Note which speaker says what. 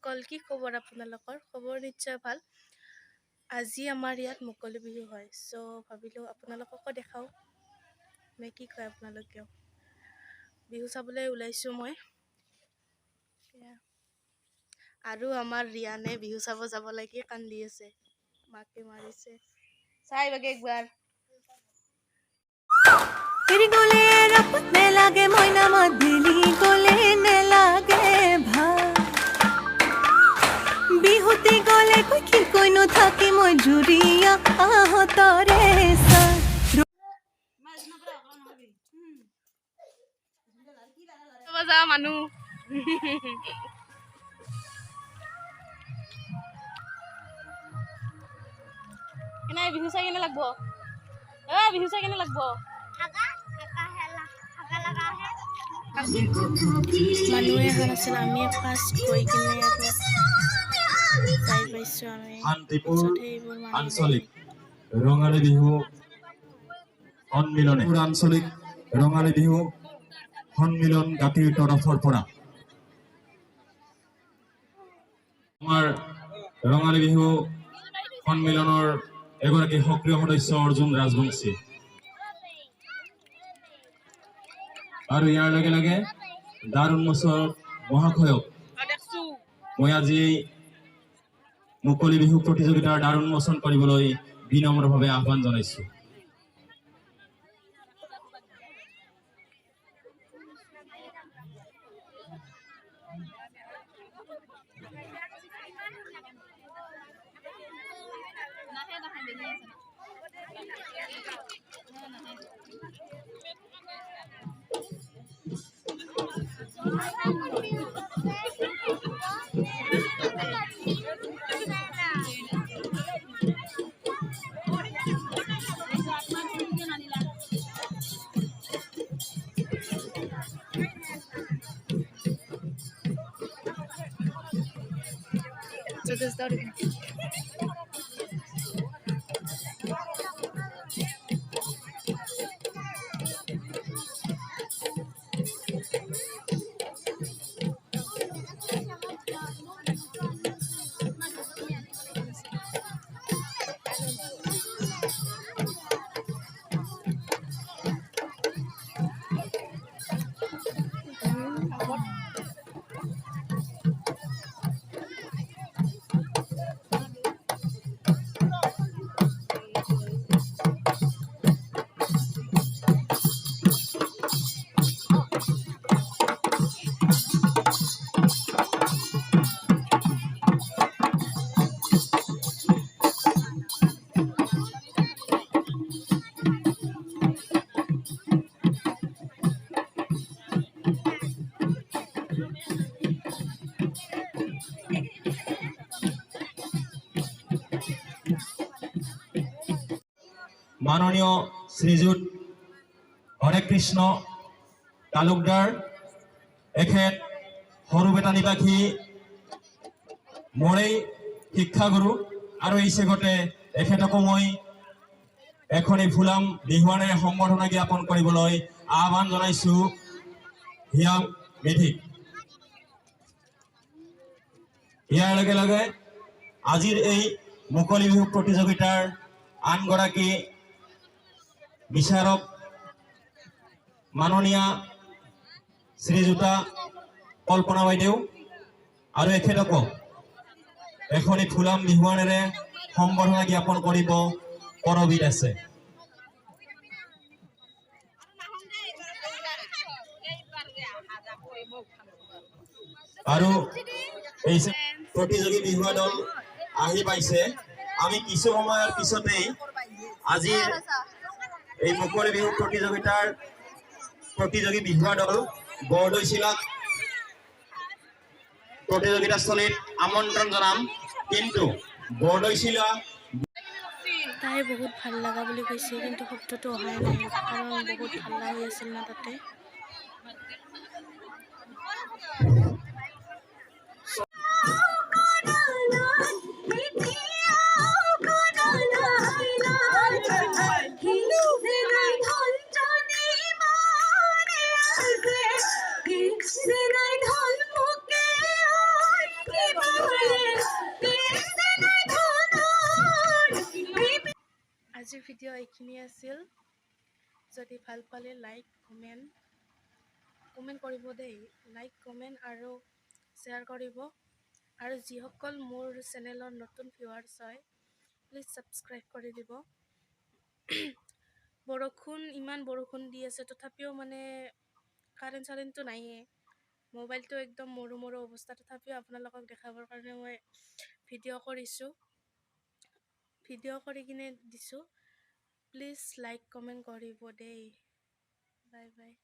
Speaker 1: সকল কি খবৰ আপোনালোকৰ? খবৰ নিশ্চয় ভাল। আজি আমাৰ ইয়াত মুকলি বিহু হয়, চ' ভাবিলোঁ আপোনালোককো দেখাওঁ। নে কি কয় আপোনালোকেও? বিহু চাবলৈ ওলাইছোঁ মই। আৰু আমাৰ ৰিয়ানে বিহু চাব যাব লাগে কান্দি আছে, মাকে মাৰিছে। চাই বাগে একবাৰ।
Speaker 2: গলে ৰাপত নেলাগে মইনা মাদিলি গলে নেলাগে ভাল বিহুতি গলে কি কৈনো থাকি মই জুৰিয়া আহতৰে
Speaker 1: যা মানুহ কেনে বিহু চাই কেনে লাগব? বিহু চাই কেনে লাগব? মানুহে এখন আছিল, আমি ফাৰ্ষ্ট গৈ কিনে যাই পাইছোঁ আমি।
Speaker 3: শান্তিপুৰ আঞ্চলিক ৰঙালী বিহু সন্মিলনে আঞ্চলিক ৰঙালী বিহু সন্মিলন গাঁতিৰ তৰফৰ পৰা আমাৰ ৰঙালী বিহু সন্মিলনৰ এগৰাকী সক্ৰিয় সদস্য অৰ্জুন ৰাজবংশী আৰু ইয়াৰ লগে লগে দাৰ উন্মোচক মহাশয়ক মই আজি মুকলি বিহু প্ৰতিযোগিতাৰ দাৰ উন্মোচন কৰিবলৈ বিনম্ৰভাৱে আহ্বান জনাইছোঁ। মাননীয় শ্ৰীযুত হৰে কৃষ্ণ তালুকদাৰ এখেত সৰুবেটা নিবাসী মৰেই শিক্ষাগুৰু আৰু এই চেগতে এখেতকো মই এখনি ফুলাম বিহুৱানেৰে সম্বৰ্ধনা জ্ঞাপন কৰিবলৈ আহ্বান জনাইছোঁ। হিয়াম মেধিক ইয়াৰ লগে লগে আজিৰ এই মুকলি বিহু প্ৰতিযোগিতাৰ আনগৰাকী বিচাৰক মাননীয়া শ্ৰীযুতা কল্পনা বাইদেউ আৰু এখেতকো এখনি ফুলাম বিহুৱানেৰে সম্বৰ্ধনা জ্ঞাপন কৰিব পৰবিধ আছে। আৰু এই প্ৰতিযোগী বিহুৱা দল আহি পাইছে। আমি কিছু সময়ৰ পিছতেই আজিৰ এই মুকলি বিহু প্ৰতিযোগিতাৰ প্ৰতিযোগী বিহুৱা দল বৰদৈচিলাক প্ৰতিযোগিতাস্থলীত আমন্ত্ৰণ জনাম, কিন্তু বৰদৈচিলা
Speaker 1: তাই বহুত ভাল লগা বুলি কৈছে, কিন্তু শব্দটো অহাই নাই কাৰণ বহুত হাল্লা হৈ আছিল না তাতে। এইখিনি আছিল। যদি ভাল পালে লাইক কমেণ্ট কৰিব দেই। লাইক কমেণ্ট আৰু শ্বেয়াৰ কৰিব। আৰু যিসকল মোৰ চেনেলৰ নতুন ভিউৱাৰ্ছ হয় প্লিজ ছাবস্ক্ৰাইব কৰি দিব। ইমান বৰষুণ দি আছে, তথাপিও মানে কাৰেণ্টটো নাইয়ে। মোবাইলটো একদম মৰো মৰো অৱস্থা, তথাপিও আপোনালোকক দেখাবৰ কাৰণে মই ভিডিঅ' কৰি কিনে দিছোঁ। প্লিজ লাইক কমেণ্ট কৰিব দেই। Bye bye.